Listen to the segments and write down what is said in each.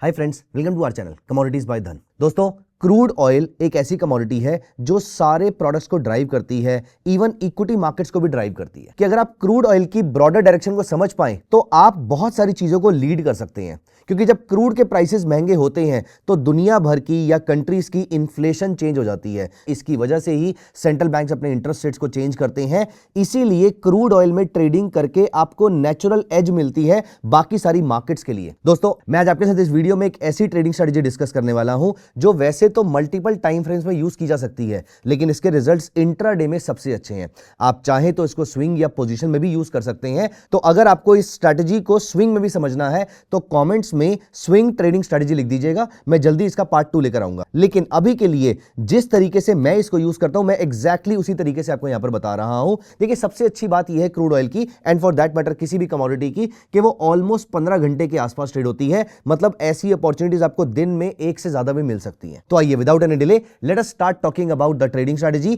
Hi friends, welcome to our channel commodities by Dhan. दोस्तों, crude oil एक ऐसी commodity है जो सारे प्रोडक्ट्स को ड्राइव करती है, इवन इक्विटी मार्केट्स को भी ड्राइव करती है। कि अगर आप क्रूड ऑयल की ब्रॉडर डायरेक्शन को समझ पाएं तो आप बहुत सारी चीजों को लीड कर सकते हैं। क्योंकि जब क्रूड के प्राइसेस महंगे होते हैं तो दुनिया भर की या कंट्रीज की इन्फ्लेशन चेंज हो जाती है। इसकी वजह से ही सेंट्रल बैंक्स अपने इंटरेस्ट रेट्स को चेंज करते हैं। इसीलिए क्रूड ऑयल में ट्रेडिंग करके आपको नेचुरल एज मिलती है बाकी सारी मार्केट्स के लिए। दोस्तों, मैं आज आपके साथ इस वीडियो में एक ऐसी ट्रेडिंग स्ट्रेटजी डिस्कस करने वाला हूं जो वैसे तो मल्टीपल टाइम फ्रेम्स में यूज की जा सकती है, लेकिन इसके रिजल्ट्स इंट्राडे में सबसे अच्छे हैं। आप चाहें तो इसको स्विंग या पोजीशन में भी यूज कर सकते हैं। तो अगर आपको इस स्ट्रेटजी को स्विंग में भी समझना है तो कमेंट्स में स्विंग ट्रेडिंग स्ट्रेटजी लिख दीजिएगा, मैं जल्दी इसका पार्ट 2 लेकर आऊंगा। लेकिन अभी के लिए जिस तरीके से मैं इसको यूज करता हूं, मैं एग्जैक्टली उसी तरीके से आपको यहां पर बता रहा हूं। देखिए, सबसे अच्छी बात यह है क्रूड ऑयल की, एंड फॉर दैट मैटर किसी भी कमोडिटी की, कि वो ऑलमोस्ट 15 घंटे के आसपास ट्रेड होती है। मतलब ऐसी अपॉर्चुनिटीज आपको दिन में एक से ज्यादा भी मिल सकती हैं। तो आइए, without any delay, let us start talking about the trading strategy.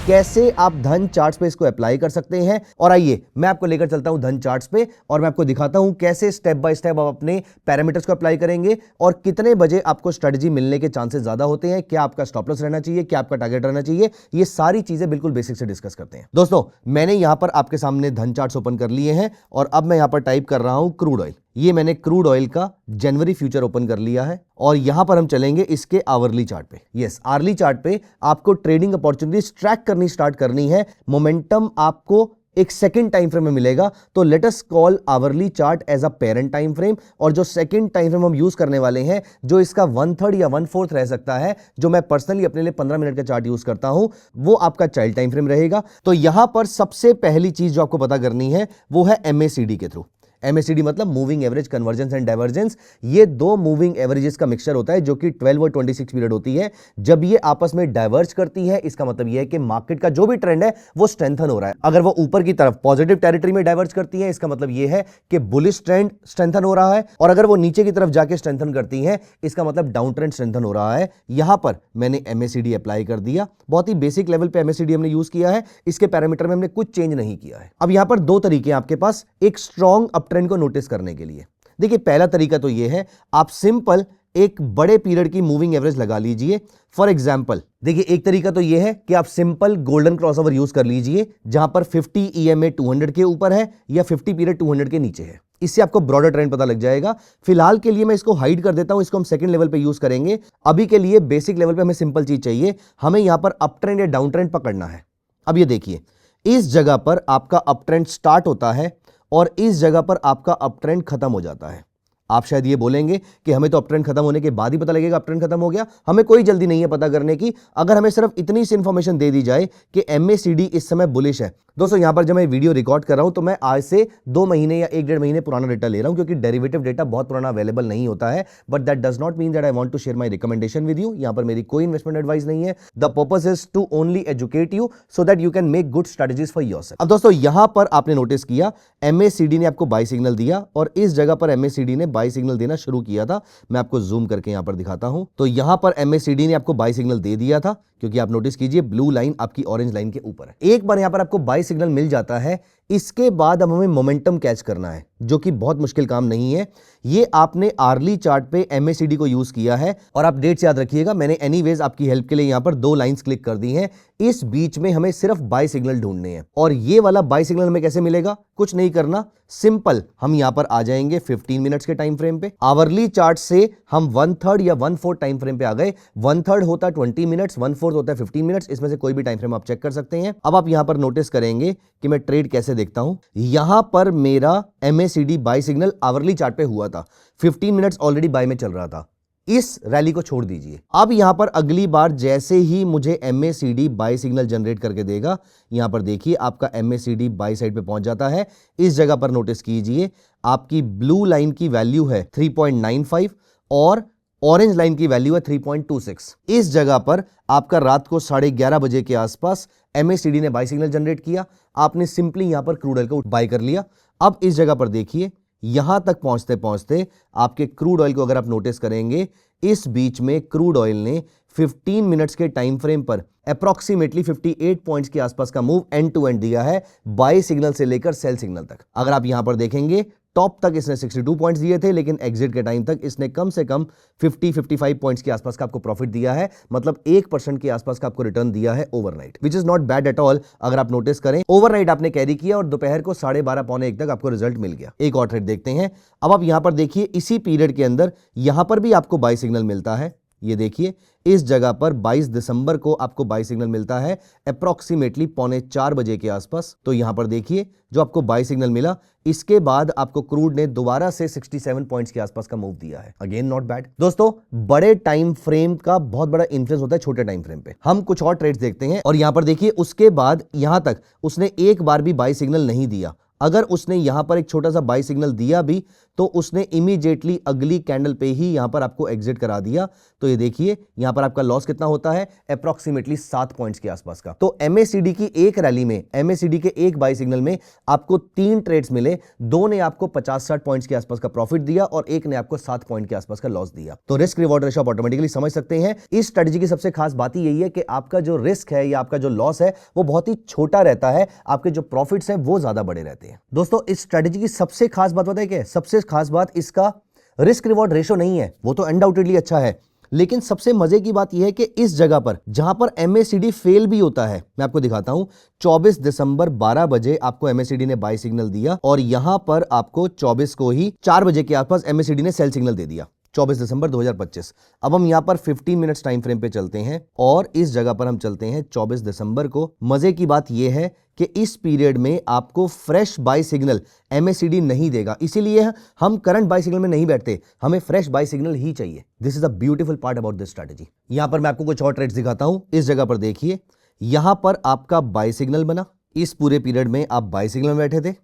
कैसे आप धन चार्ट्स पे इसको अप्लाई कर सकते हैं। और आइए, मैं आपको लेकर चलता हूं धन चार्ट्स पे और मैं आपको दिखाता हूं कैसे स्टेप बाय स्टेप आप अपने पैरामीटर्स को अप्लाई करेंगे और कितने बजे आपको स्ट्रेटजी मिलने के चांसेस ज्यादा होते हैं, क्या आपका स्टॉप लॉस रहना चाहिए, क्या आपका टारगेट रहना चाहिए। ये सारी चीजें बिल्कुल बेसिक से डिस्कस करते हैं। दोस्तों, मैंने यहां पर आपके सामने धन चार्ट्स ओपन कर लिए हैं और अब मैं यहां पर टाइप कर रहा हूं क्रूड ऑयल। ये मैंने क्रूड ऑयल का जनवरी फ्यूचर ओपन कर लिया है और यहां पर हम चलेंगे इसके आवरली चार्ट पे। यस, आवरली चार्ट पे आपको ट्रेडिंग अपॉर्चुनिटीज ट्रैक करनी स्टार्ट करनी है। मोमेंटम आपको एक सेकंड टाइम फ्रेम में मिलेगा। तो let us call hourly chart as a parent time frame, और जो सेकंड टाइम फ्रेम हम यूज करने वाले हैं, जो इसका 1/3 या 1/4 रह सकता है, जो मैं पर्सनली अपने लिए 15 मिनट का चार्ट यूज करता हूं, वो आपका चाइल्ड टाइम फ्रेम रहेगा। तो यहां पर सबसे पहली चीज जो आपको पता करनी है वो है MACD के थ्रू। MACD मतलब moving average convergence and divergence. ये दो मूविंग एवरेजेस का मिक्सचर होता है जो कि 12 और 26 पीरियड होती है। जब ये आपस में डाइवर्ज करती है, इसका मतलब ये है कि मार्केट का जो भी ट्रेंड है वो स्ट्रेंथन हो रहा है। अगर वो ऊपर की तरफ पॉजिटिव टेरिटरी में डाइवर्ज करती है, इसका मतलब ये है कि बुलिश ट्रेंड स्ट्रेंथन हो रहा है। और अगर वो नीचे की तरफ जाके स्ट्रेंथन करती है, इसका मतलब डाउन ट्रेंड स्ट्रेंथन हो रहा है। यहां पर मैंने MACD अप्लाई कर दिया। बहुत ही बेसिक लेवल पे MACD हमने यूज किया है, इसके पैरामीटर में हमने कुछ चेंज नहीं किया है। अब यहां पर दो तरीके हैं आपके पास एक स्ट्रॉन्ग अप ट्रेंड को नोटिस करने के लिए। देखिए, पहला तरीका तो यह है, आप सिंपल एक बड़े पीरियड की मूविंग एवरेज लगा लीजिए। फॉर एग्जांपल, देखिए, एक तरीका तो यह है कि आप सिंपल गोल्डन क्रॉसओवर यूज कर लीजिए जहां पर 50 EMA 200 के ऊपर है या 50 पीरियड 200 के नीचे है। इससे आपको ब्रॉडर ट्रेंड पता लग जाएगा। फिलहाल के लिए मैं इसको हाइड कर देता हूं, इसको हम सेकंड लेवल पे यूज करेंगे। अभी के लिए बेसिक लेवल पे हमें सिंपल चीज चाहिए, हमें यहां पर अप ट्रेंड या डाउन ट्रेंड पकड़ना है। अब ये देखिए, इस जगह पर आपका अप ट्रेंड स्टार्ट होता है और इस जगह पर आपका अप ट्रेंड खत्म हो जाता है। आप शायद ये बोलेंगे कि हमें तो अप ट्रेंड खत्म होने के बाद ही पता लगेगा अप ट्रेंड खत्म हो गया। हमें कोई जल्दी नहीं है पता करने की। अगर हमें सिर्फ इतनी सी इंफॉर्मेशन दे दी जाए कि MACD इस समय बुलिश है। दोस्तों, यहां पर जब मैं वीडियो रिकॉर्ड कर रहा हूं तो मैं आज से 2 महीने या 1-1.5 महीने पुराना डेटा ले रहा हूं, क्योंकि डेरिवेटिव डेटा बहुत पुराना अवेलेबल नहीं होता है। But that does not mean that I want to share my recommendation with you. यहां पर मेरी कोई इन्वेस्टमेंट एडवाइस नहीं है। The purpose is to only educate you so that you can make good strategies for yourself. अब दोस्तों, यहां पर आपने नोटिस किया MACD ने आपको बाय सिग्नल दिया और इस जगह पर MACD ने बाय सिग्नल देना शुरू किया था। मैं आपको जूम करके यहां पर दिखाता हूं। तो यहां पर MACD ने आपको बाय सिग्नल दे दिया था, क्योंकि आप नोटिस कीजिए ब्लू लाइन आपकी ऑरेंज लाइन के ऊपर है। एक बार यहां पर आपको बाय सिग्नल मिल जाता है, इसके बाद अब हमें मोमेंटम कैच करना है, जो कि बहुत मुश्किल काम नहीं है। ये आपने आर्ली चार्ट पे MACD को यूज किया है और आप डेट्स याद रखिएगा। मैंने एनीवेज आपकी हेल्प के लिए यहां पर 2 लाइंस क्लिक कर दी हैं। इस बीच में हमें सिर्फ बाय सिग्नल ढूंढने हैं और ये वाला बाय सिग्नल हमें कैसे मिलेगा? कुछ नहीं करना, सिंपल हम यहां पर आ जाएंगे 15 मिनट्स के टाइम फ्रेम पे। आवरली चार्ट से हम 1/3 या 1/4 टाइम फ्रेम पे आ गए। 1/3 होता 20 मिनट्स, 1/4 होता है 15 मिनट्स। इसमें से कोई भी टाइम फ्रेम आप चेक कर सकते हैं। अब आप यहां पर नोटिस करेंगे कि मैं ट्रेड कैसे देखता हूं। यहां पर मेरा MACD buy signal hourly chart पे हुआ था, 15 मिनट्स ऑलरेडी बाय में चल रहा था। इस रैली को छोड़ दीजिए। अब यहां पर अगली बार जैसे ही मुझे MACD बाय सिग्नल जनरेट करके देगा, यहां पर देखिए आपका MACD बाय साइड पे पहुंच जाता है। इस जगह पर नोटिस कीजिए आपकी ब्लू लाइन की वैल्यू है 3.95 और ऑरेंज लाइन की वैल्यू है 3.26। इस जगह पर आपका रात को 11:30 बजे के आसपास MACD ने बाय सिग्नल जनरेट किया। आपने सिंपली यहां पर क्रूड ऑयल को बाय कर लिया। अब इस जगह पर देखिए, यहां तक पहुंचते पहुंचते आपके क्रूड ऑयल को अगर आप नोटिस करेंगे, इस बीच में क्रूड ऑयल ने 15 मिनट्स के टाइम फ्रेम पर अप्रॉक्सीमेटली 58 पॉइंट्स के आसपास का मूव एंड टू एंड दिया है, बाय सिग्नल से लेकर सेल सिग्नल तक। अगर आप यहां पर देखेंगे टॉप तक इसने 62 पॉइंट्स दिए थे, लेकिन एग्जिट के टाइम तक इसने कम से कम 50-55 पॉइंट्स के आसपास का आपको प्रॉफिट दिया है, मतलब 1% के आसपास का आपको रिटर्न दिया है overnight, which is not bad at all. अगर आप नोटिस करें, ओवरनाइट आपने कैरी किया और दोपहर को 12:30 पौने 1 तक आपको रिजल्ट मिल गया। एक और ट्रेड देखते हैं। अब आप यहां पर देखिए, इसी पीरियड के अंदर यहां पर भी आपको बाय सिग्नल मिलता है। ये देखिए, इस जगह पर 22 दिसंबर को आपको बाय सिग्नल मिलता है अप्रॉक्सीमेटली पौने 4 बजे के आसपास। तो यहां पर देखिए, जो आपको बाय सिग्नल मिला, इसके बाद आपको क्रूड ने दोबारा से 67 पॉइंट्स के आसपास का मूव दिया है। Again not bad. दोस्तों, बड़े टाइम फ्रेम का बहुत बड़ा इंफ्लुएंस होता है छोटे टाइम फ्रेम पे। हम कुछ और ट्रेड्स देखते हैं और यहां पर देखिए, उसके बाद यहां तक उसने एक बार भी बाय सिग्नल नहीं दिया। अगर उसने यहां पर एक छोटा सा बाय सिग्नल दिया भी तो उसने इमीडिएटली अगली कैंडल पे ही यहां पर आपको एग्जिट करा दिया। तो ये देखिए, यहां पर आपका लॉस कितना होता है, अप्रॉक्सीमेटली 7 पॉइंट्स के आसपास का। तो एमएसीडी की एक रैली में, एमएसीडी के एक बाय सिग्नल में आपको 3 ट्रेड्स मिले, 2 ने आपको 50-60 पॉइंट्स के आसपास का प्रॉफिट दिया और एक ने आपको 7 पॉइंट के आसपास का लॉस दिया। तो रिस्क रिवॉर्ड रेशो आप ऑटोमेटिकली समझ सकते हैं। इस स्ट्रेटजी की सबसे खास बात यही है कि आपका जो रिस्क है या आपका जो लॉस है वो बहुत ही छोटा रहता है, आपके जो प्रॉफिट्स हैं वो ज्यादा बड़े रहते हैं। दोस्तों, इस स्ट्रेटजी की सबसे खास बात पता है क्या है? सबसे खास बात इसका रिस्क रिवॉर्ड रेशो नहीं है, वो तो अनडाउटेडली अच्छा है, लेकिन सबसे मजे की बात यह है कि इस जगह पर जहां पर एमएसीडी फेल भी होता है, मैं आपको दिखाता हूं। 24 दिसंबर 12 बजे आपको एमएसीडी ने बाय सिग्नल दिया और यहां पर आपको 24 को ही 4 बजे के आसपास एमएसीडी ने सेल सिग्नल दे दिया, 24 दिसंबर 2025। अब हम यहां पर 15 मिनट्स टाइम फ्रेम पे चलते हैं और इस जगह पर हम चलते हैं 24 दिसंबर को। मजे की बात यह है कि इस पीरियड में आपको फ्रेश बाय सिग्नल एमएसीडी नहीं देगा, इसीलिए हम करंट बाय सिग्नल में नहीं बैठते, हमें फ्रेश बाय सिग्नल ही चाहिए। This is a beautiful part about this strategy. यहां पर मैं आपको कुछ और ट्रेड्स दिखाता हूं। इस जगह पर देखिए, यहां पर आपका बाय सिग्नल बना, इस पूरे पीरियड में आप बाय सिग्नल में बैठे थे,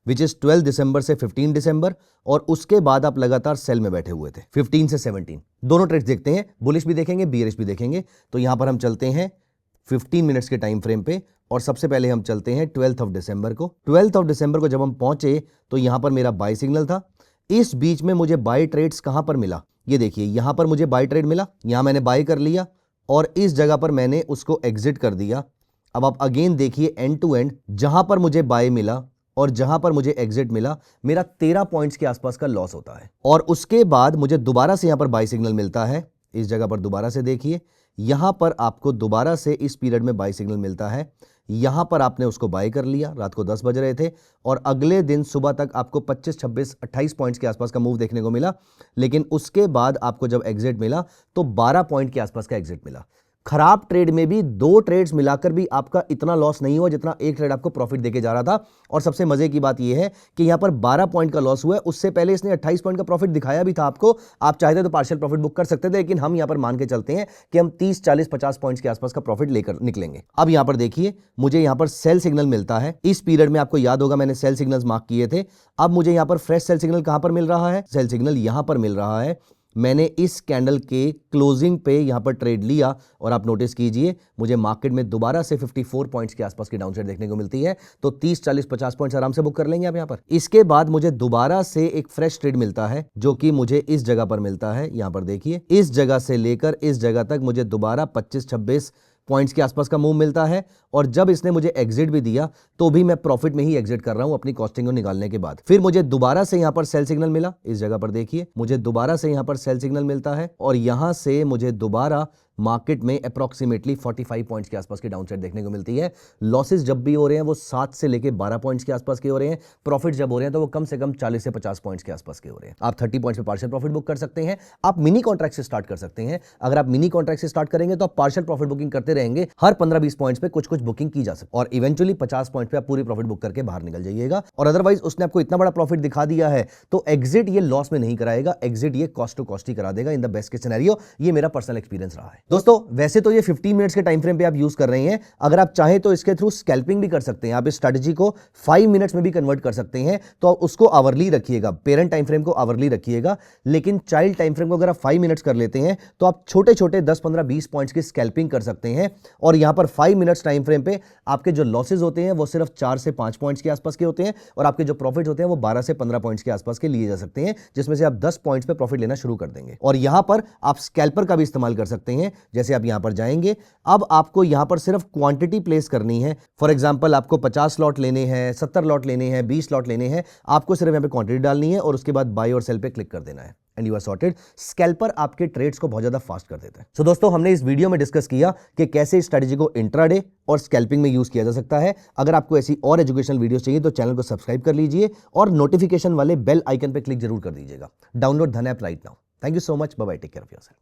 विच इज 12 दिसंबर से 15 दिसंबर, और उसके बाद आप लगातार सेल में बैठे हुए थे 15 से 17। दोनों ट्रेड्स देखते हैं, बुलिश भी देखेंगे, बियरिश भी देखेंगे। तो यहां पर हम चलते हैं 15 मिनट्स के टाइम फ्रेम पे और सबसे पहले हम चलते हैं 12 ऑफ दिसंबर को। 12 ऑफ दिसंबर को जब हम पहुंचे तो यहां पर मेरा बाय सिग्नल था। इस बीच में मुझे बाय ट्रेड्स कहां पर मिला, ये देखिए, यहां पर मुझे बाय ट्रेड मिला, यहां मैंने बाय कर लिया और इस जगह पर मैंने उसको एग्जिट कर दिया। अब आप अगेन देखिए, एंड टू एंड जहां पर मुझे बाय मिला और जहां पर मुझे एग्जिट मिला, मेरा 13 पॉइंट्स के आसपास का लॉस होता है। और उसके बाद मुझे दोबारा से यहां पर बाय सिग्नल मिलता है। इस जगह पर दोबारा से देखिए, यहां पर आपको दोबारा से इस पीरियड में बाय सिग्नल मिलता है। यहां पर आपने उसको बाय कर लिया, रात को 10 बज रहे थे और अगले दिन सुबह तक आपको 25, 26, 28 पॉइंट्स के आसपास का मूव देखने को मिला। लेकिन उसके बाद आपको जब एग्जिट मिला तो 12 पॉइंट के आसपास का एग्जिट मिला। खराब ट्रेड में भी 2 ट्रेड्स मिलाकर भी आपका इतना लॉस नहीं हुआ जितना एक ट्रेड आपको प्रॉफिट देके जा रहा था। और सबसे मजे की बात यह है कि यहां पर 12 पॉइंट का लॉस हुआ है, उससे पहले इसने 28 पॉइंट का प्रॉफिट दिखाया भी था आपको। आप चाहते तो पार्शियल प्रॉफिट बुक कर सकते थे, लेकिन हम यहां पर मान के चलते हैं कि हम 30, 40, 50 पॉइंट्स के आसपास का प्रॉफिट लेकर निकलेंगे। अब यहां पर देखिए, मुझे यहां पर सेल सिग्नल मिलता है। इस पीरियड में आपको याद होगा मैंने सेल सिग्नल्स मार्क किए थे। अब मुझे यहां पर फ्रेश सेल सिग्नल कहां पर मिल रहा है, सेल सिग्नल यहां पर मिल रहा है। मैंने इस कैंडल के क्लोजिंग पे यहां पर ट्रेड लिया और आप नोटिस कीजिए, मुझे मार्केट में दोबारा से 54 पॉइंट्स के आसपास की डाउनसाइड देखने को मिलती है। तो 30, 40, 50 पॉइंट्स आराम से बुक कर लेंगे आप यहां पर। इसके बाद मुझे दोबारा से एक फ्रेश ट्रेड मिलता है, जो कि मुझे इस जगह पर मिलता है। यहां पर देखिए, इस जगह से लेकर इस जगह तक मुझे दोबारा 25, 26 पॉइंट्स के आसपास का मूव मिलता है। और जब इसने मुझे एग्जिट भी दिया तो भी मैं प्रॉफिट में ही एग्जिट कर रहा हूं अपनी कॉस्टिंग को निकालने के बाद। फिर मुझे दोबारा से यहां पर सेल सिग्नल मिला, इस जगह पर देखिए, मुझे दोबारा से यहां पर सेल सिग्नल मिलता है और यहां से मुझे दोबारा मार्केट में अप्रॉक्सीमेटली 45 पॉइंट्स के आसपास की डाउनसाइड देखने को मिलती है। लॉसेस जब भी हो रहे हैं वो 7 से लेके 12 पॉइंट्स के आसपास के हो रहे हैं। प्रॉफिट जब हो रहे हैं तो वो कम से कम 40 से 50 पॉइंट्स के आसपास के हो रहे हैं। आप 30 पॉइंट्स पे पार्शियल प्रॉफिट बुक कर सकते हैं। आप मिनी कॉन्ट्रैक्ट से स्टार्ट कर सकते हैं। अगर आप मिनी कॉन्ट्रैक्ट से स्टार्ट करेंगे तो आप पार्शियल प्रॉफिट बुकिंग करते रहेंगे, हर 15-20 पॉइंट्स पे कुछ बुकिंग की जा सकती है और इवेंचुअली 50 पॉइंट पे आप पूरी प्रॉफिट बुक करके बाहर निकल जाइएगा। और अदरवाइज उसने आपको इतना बड़ा प्रॉफिट दिखा दिया है तो एग्जिट ये लॉस में नहीं कराएगा, एग्जिट ये कॉस्ट टू कॉस्ट ही करा देगा in the best case scenario. ये मेरा पर्सनल एक्सपीरियंस रहा है। दोस्तों, वैसे तो ये 15 मिनट्स के टाइम फ्रेम पे आप यूज कर रहे हैं, अगर आप चाहें तो इसके थ्रू स्कैल्पिंग भी कर सकते हैं। आप इस स्ट्रेटजी को 5 मिनट्स में भी कन्वर्ट कर सकते हैं। तो आप उसको आवरली रखिएगा, पेरेंट टाइम फ्रेम को आवरली रखिएगा, लेकिन चाइल्ड टाइम फ्रेम को अगर आप 5 मिनट्स कर लेते हैं तो आप छोटे छोटे 10, 15, 20 पॉइंट्स की स्कैल्पिंग कर सकते हैं। और यहां पर 5 मिनट्स टाइम फ्रेम पे आपके जो लॉसेज होते हैं वो सिर्फ 4 से 5 पॉइंट्स के आसपास के होते हैं और आपके जो प्रॉफिट होते हैं वो 12 से 15 पॉइंट्स के आसपास के लिए जा सकते हैं, जिसमें से आप 10 पॉइंट्स पे प्रॉफिट लेना शुरू कर देंगे। और यहां पर आप स्कैल्पर का भी इस्तेमाल कर सकते हैं। जैसे आप यहां पर जाएंगे, अब आपको यहां पर सिर्फ क्वांटिटी प्लेस करनी है। फॉर एग्जांपल आपको 50 लॉट लेने हैं, 70 लॉट लेने हैं, 20 लॉट लेने हैं, आपको सिर्फ यहां पे क्वांटिटी डालनी है और उसके बाद बाय और सेल पे क्लिक कर देना है and you are sorted. Scalper आपके ट्रेड्स को बहुत ज्यादा फास्ट कर देता है। सो दोस्तों, हमने इस वीडियो में डिस्कस किया कि कैसे स्ट्रेटजी को इंट्राडे और स्कैल्पिंग में यूज किया जा सकता है। अगर आपको ऐसी और एजुकेशनल वीडियोस चाहिए तो चैनल को सब्सक्राइब कर लीजिए और नोटिफिकेशन वाले बेल आइकन पे क्लिक जरूर कर दीजिएगा। Download Dhan app right now. Thank you so much. Bye bye. Take care of yourself.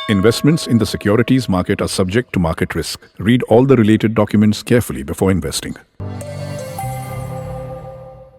Investments in the securities market are subject to market risk. Read all the related documents carefully before investing.